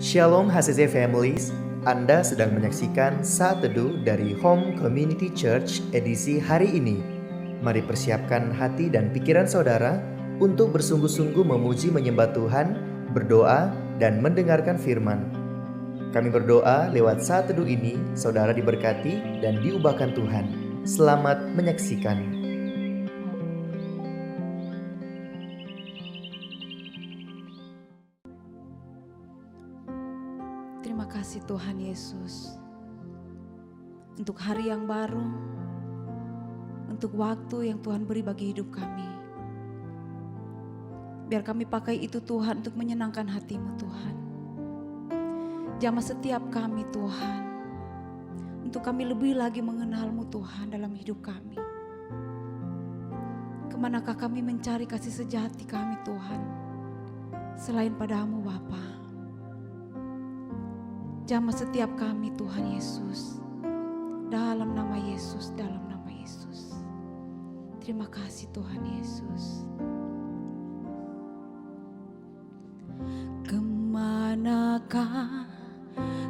Shalom HCC Families, Anda sedang menyaksikan Saat Teduh dari Home Community Church edisi hari ini. Mari persiapkan hati dan pikiran saudara untuk bersungguh-sungguh memuji menyembah Tuhan, berdoa, dan mendengarkan firman. Kami berdoa lewat Saat Teduh ini, saudara diberkati dan diubahkan Tuhan. Selamat menyaksikan. Terima kasih Tuhan Yesus untuk hari yang baru, untuk waktu yang Tuhan beri bagi hidup kami. Biar kami pakai itu Tuhan untuk menyenangkan hati-Mu Tuhan. Jamah setiap kami Tuhan, untuk kami lebih lagi mengenal-Mu Tuhan dalam hidup kami. Kemanakah kami mencari kasih sejati kami Tuhan, selain pada-Mu Bapa. Jamah setiap kami Tuhan Yesus, dalam nama Yesus, dalam nama Yesus. Terima kasih Tuhan Yesus. Kemanakah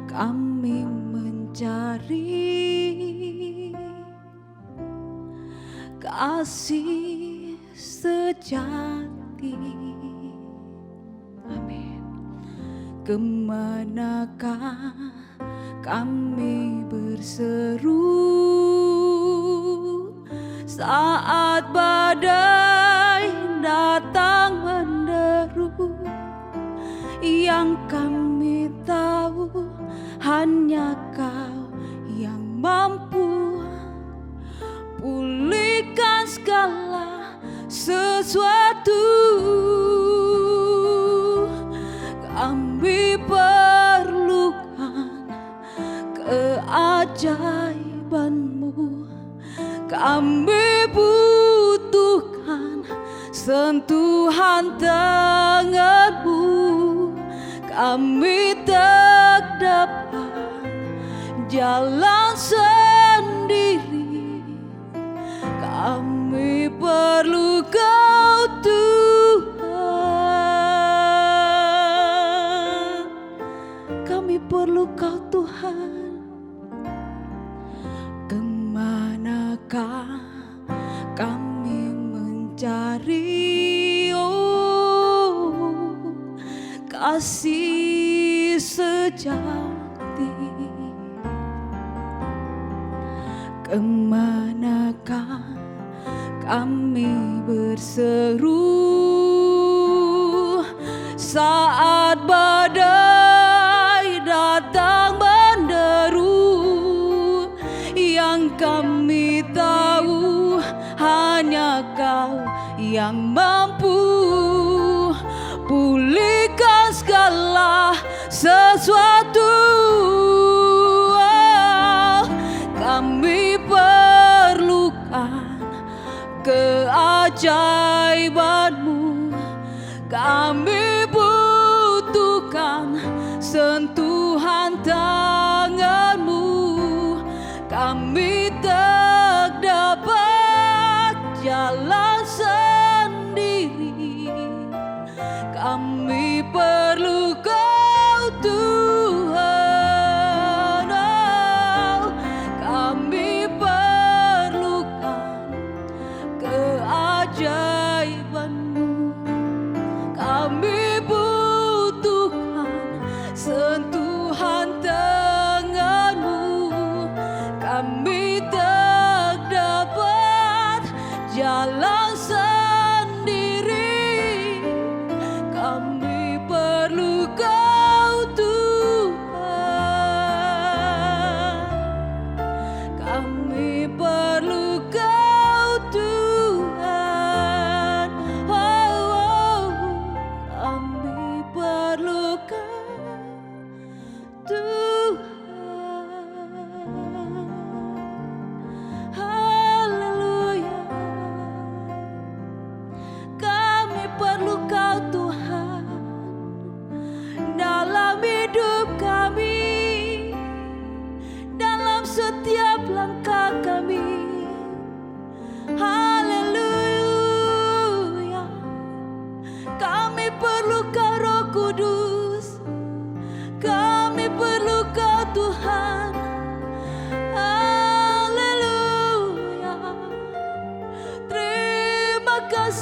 kami mencari kasih sejati? Amin. Kemanakah kami berseru saat badai datang menderu? Yang kami tahu hanya Kau yang mampu pulihkan segala sesuatu. Kami perlukan keajaiban-Mu, kami butuhkan sentuhan tangan-Mu. Kami tak dapat jalan sendiri, kami perlu Kau Tuhan. Kami perlu Kau Tuhan. Kemanakah kami mencari kasih sejati? Kemanakah kami berseru saat badai datang menderu? Yang kami tahu hanya Kau yang mampu pulihkan segala sesuatu. Kami perlukan keajaiban-Mu, kami butuhkan sentuhan tangan-Mu. Kami tak dapat jalan sendiri, kami perlu Kau Tuhan. Oh, kami perlukan keajaiban-Mu, kami butuhkan sentuhan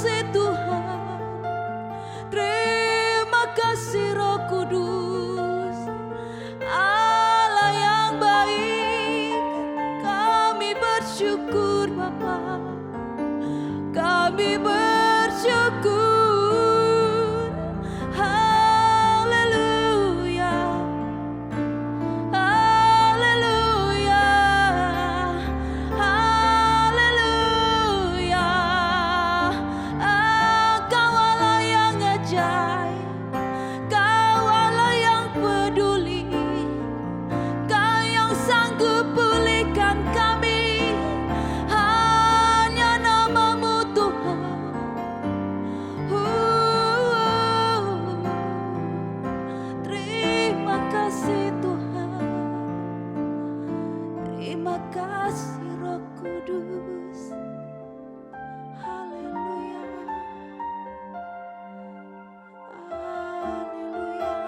kasih Tuhan, terima kasih Roh Kudus, Allah yang baik. Kami bersyukur Bapa, kami bersyukur. Haleluya, haleluya, haleluya. Kau Allah yang ajaib, Kau Allah yang peduli, Kau yang sanggup pulihkan kami. Hanya nama-Mu Tuhan. Terima kasih Tuhan, terima kasih Roh Kudus. Haleluya, haleluya.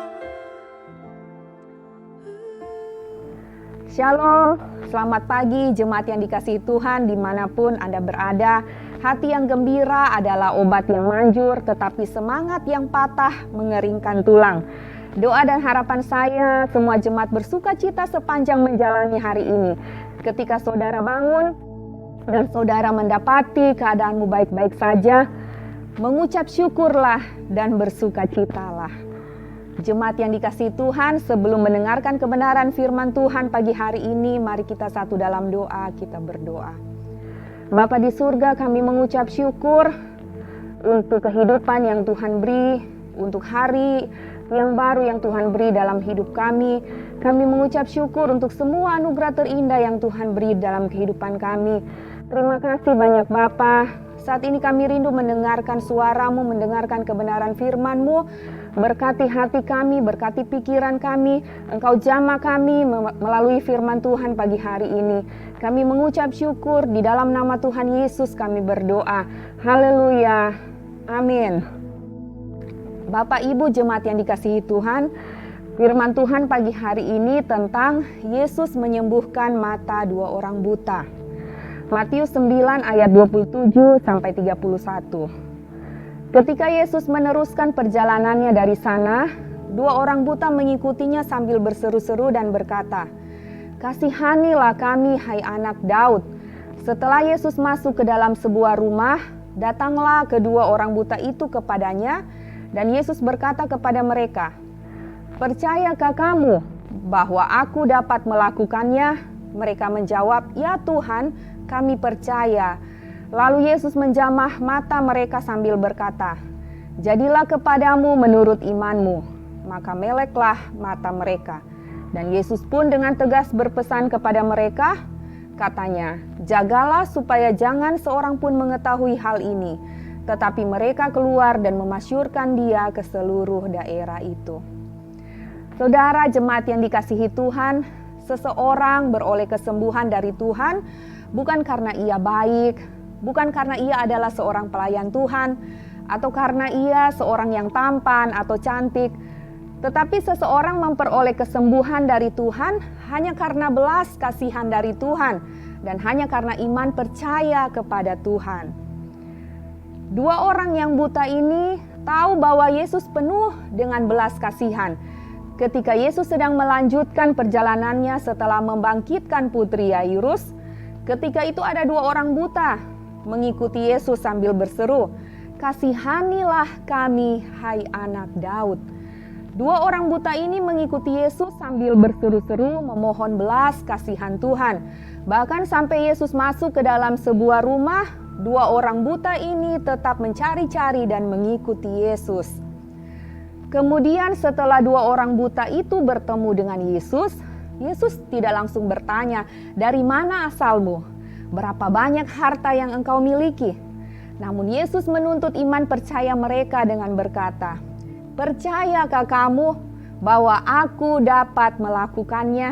Shalom, selamat pagi jemaat yang dikasihi Tuhan dimanapun Anda berada. Hati yang gembira adalah obat yang manjur, tetapi semangat yang patah mengeringkan tulang. Doa dan harapan saya, semua jemaat bersuka cita sepanjang menjalani hari ini. Ketika saudara bangun dan saudara mendapati keadaanmu baik-baik saja, mengucap syukurlah dan bersuka citalah. Jemaat yang dikasihi Tuhan, sebelum mendengarkan kebenaran firman Tuhan pagi hari ini, mari kita satu dalam doa, kita berdoa. Bapa di surga, kami mengucap syukur untuk kehidupan yang Tuhan beri, untuk hari yang baru yang Tuhan beri dalam hidup kami. Kami mengucap syukur untuk semua anugerah terindah yang Tuhan beri dalam kehidupan kami. Terima kasih banyak Bapa. Saat ini kami rindu mendengarkan suara-Mu, mendengarkan kebenaran firman-Mu. Berkati hati kami, berkati pikiran kami. Engkau jamah kami melalui firman Tuhan pagi hari ini. Kami mengucap syukur di dalam nama Tuhan Yesus kami berdoa. Haleluya. Amin. Bapak Ibu jemaat yang dikasihi Tuhan, firman Tuhan pagi hari ini tentang Yesus menyembuhkan mata dua orang buta. Matius 9 ayat 27 sampai 31. Ketika Yesus meneruskan perjalanannya dari sana, dua orang buta mengikutinya sambil berseru-seru dan berkata, "Kasihanilah kami, hai anak Daud." Setelah Yesus masuk ke dalam sebuah rumah, datanglah kedua orang buta itu kepadanya, dan Yesus berkata kepada mereka, "Percayakah kamu bahwa aku dapat melakukannya?" Mereka menjawab, "Ya Tuhan, kami percaya." Lalu Yesus menjamah mata mereka sambil berkata, "Jadilah kepadamu menurut imanmu." Maka meleklah mata mereka. Dan Yesus pun dengan tegas berpesan kepada mereka, katanya, "Jagalah supaya jangan seorang pun mengetahui hal ini." Tetapi mereka keluar dan memasyurkan dia ke seluruh daerah itu. Saudara jemaat yang dikasihi Tuhan, seseorang beroleh kesembuhan dari Tuhan bukan karena ia baik, bukan karena ia adalah seorang pelayan Tuhan, atau karena ia seorang yang tampan atau cantik, tetapi seseorang memperoleh kesembuhan dari Tuhan hanya karena belas kasihan dari Tuhan dan hanya karena iman percaya kepada Tuhan. Dua orang yang buta ini tahu bahwa Yesus penuh dengan belas kasihan. Ketika Yesus sedang melanjutkan perjalanannya setelah membangkitkan putri Yairus, ketika itu ada dua orang buta mengikuti Yesus sambil berseru, "Kasihanilah kami, hai anak Daud." Dua orang buta ini mengikuti Yesus sambil berseru-seru memohon belas kasihan Tuhan. Bahkan sampai Yesus masuk ke dalam sebuah rumah, dua orang buta ini tetap mencari-cari dan mengikuti Yesus. Kemudian setelah dua orang buta itu bertemu dengan Yesus, Yesus tidak langsung bertanya, "Dari mana asalmu? Berapa banyak harta yang engkau miliki?" Namun Yesus menuntut iman percaya mereka dengan berkata, "Percayakah kamu bahwa aku dapat melakukannya?"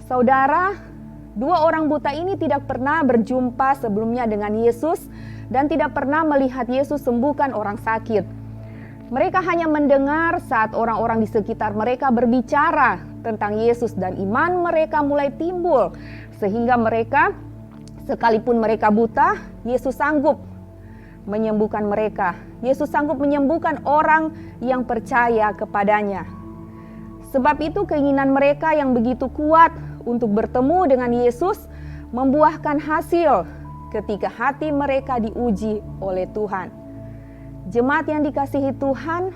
Saudara, dua orang buta ini tidak pernah berjumpa sebelumnya dengan Yesus dan tidak pernah melihat Yesus sembuhkan orang sakit. Mereka hanya mendengar saat orang-orang di sekitar mereka berbicara tentang Yesus dan iman mereka mulai timbul sehingga mereka, sekalipun mereka buta, Yesus sanggup menyembuhkan mereka. Yesus sanggup menyembuhkan orang yang percaya kepadanya. Sebab itu keinginan mereka yang begitu kuat untuk bertemu dengan Yesus membuahkan hasil ketika hati mereka diuji oleh Tuhan. Jemaat yang dikasihi Tuhan,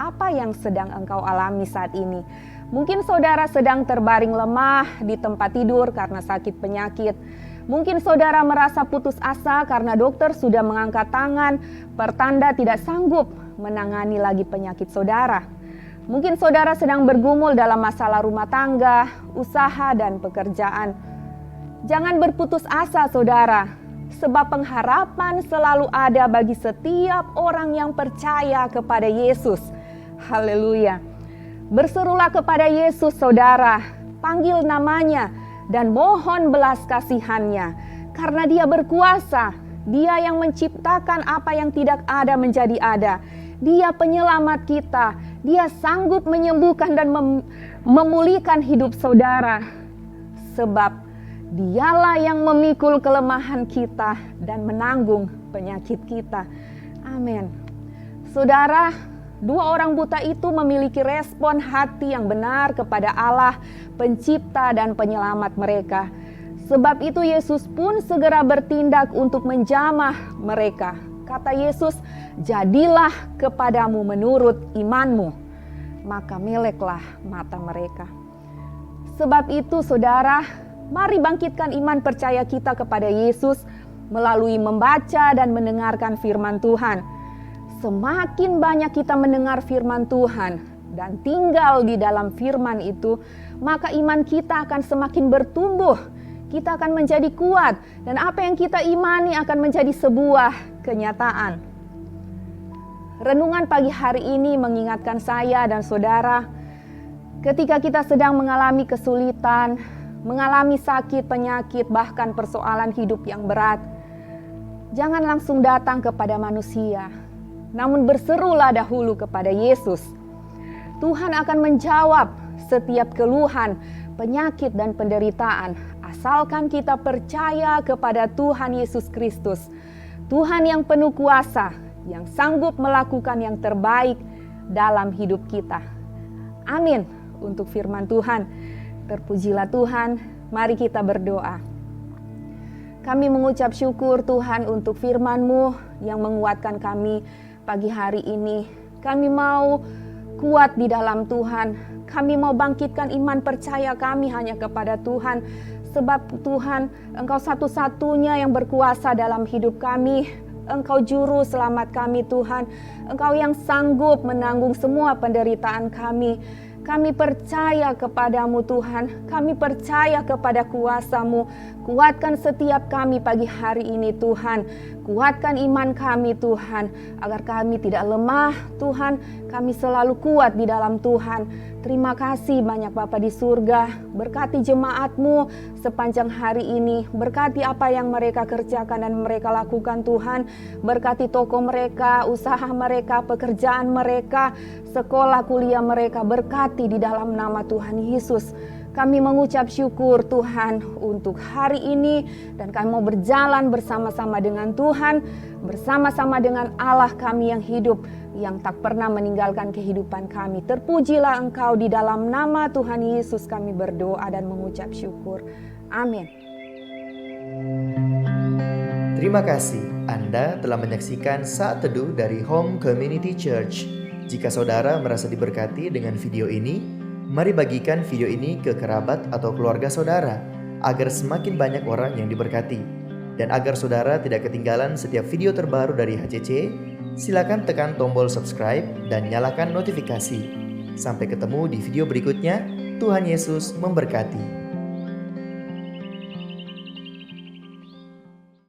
apa yang sedang engkau alami saat ini? Mungkin saudara sedang terbaring lemah di tempat tidur karena sakit penyakit. Mungkin saudara merasa putus asa karena dokter sudah mengangkat tangan, pertanda tidak sanggup menangani lagi penyakit saudara. Mungkin saudara sedang bergumul dalam masalah rumah tangga, usaha, dan pekerjaan. Jangan berputus asa saudara, sebab pengharapan selalu ada bagi setiap orang yang percaya kepada Yesus. Haleluya. Berserulah kepada Yesus saudara, panggil namanya dan mohon belas kasihannya, karena Dia berkuasa. Dia yang menciptakan apa yang tidak ada menjadi ada. Dia penyelamat kita. Dia sanggup menyembuhkan dan memulihkan hidup saudara. Sebab Dialah yang memikul kelemahan kita dan menanggung penyakit kita. Amin. Saudara, dua orang buta itu memiliki respon hati yang benar kepada Allah, Pencipta dan Penyelamat mereka. Sebab itu Yesus pun segera bertindak untuk menjamah mereka. Kata Yesus, "Jadilah kepadamu menurut imanmu." Maka meleklah mata mereka. Sebab itu saudara, mari bangkitkan iman percaya kita kepada Yesus melalui membaca dan mendengarkan firman Tuhan. Semakin banyak kita mendengar firman Tuhan dan tinggal di dalam firman itu, maka iman kita akan semakin bertumbuh. Kita akan menjadi kuat dan apa yang kita imani akan menjadi sebuah kenyataan. Renungan pagi hari ini mengingatkan saya dan saudara, ketika kita sedang mengalami kesulitan, mengalami sakit, penyakit, bahkan persoalan hidup yang berat, jangan langsung datang kepada manusia, namun berserulah dahulu kepada Yesus. Tuhan akan menjawab setiap keluhan, penyakit, dan penderitaan, asalkan kita percaya kepada Tuhan Yesus Kristus, Tuhan yang penuh kuasa, yang sanggup melakukan yang terbaik dalam hidup kita. Amin. Untuk firman Tuhan. Terpujilah Tuhan, mari kita berdoa. Kami mengucap syukur Tuhan untuk firman-Mu yang menguatkan kami pagi hari ini. Kami mau kuat di dalam Tuhan. Kami mau bangkitkan iman percaya kami hanya kepada Tuhan. Sebab Tuhan, Engkau satu-satunya yang berkuasa dalam hidup kami. Engkau juru selamat kami Tuhan. Engkau yang sanggup menanggung semua penderitaan kami. Kami percaya kepadamu Tuhan, kami percaya kepada kuasa-Mu. Kuatkan setiap kami pagi hari ini Tuhan. Kuatkan iman kami Tuhan, agar kami tidak lemah Tuhan. Kami selalu kuat di dalam Tuhan. Terima kasih banyak Bapa di surga. Berkati jemaat-Mu sepanjang hari ini. Berkati apa yang mereka kerjakan dan mereka lakukan Tuhan. Berkati toko mereka, usaha mereka, pekerjaan mereka, sekolah kuliah mereka. Berkati di dalam nama Tuhan Yesus. Kami mengucap syukur Tuhan untuk hari ini dan kami mau berjalan bersama-sama dengan Tuhan, bersama-sama dengan Allah kami yang hidup, yang tak pernah meninggalkan kehidupan kami. Terpujilah Engkau di dalam nama Tuhan Yesus kami berdoa dan mengucap syukur. Amin. Terima kasih Anda telah menyaksikan Saat Teduh dari Home Community Church. Jika saudara merasa diberkati dengan video ini, mari bagikan video ini ke kerabat atau keluarga saudara agar semakin banyak orang yang diberkati. Dan agar saudara tidak ketinggalan setiap video terbaru dari HCC, silakan tekan tombol subscribe dan nyalakan notifikasi. Sampai ketemu di video berikutnya. Tuhan Yesus memberkati.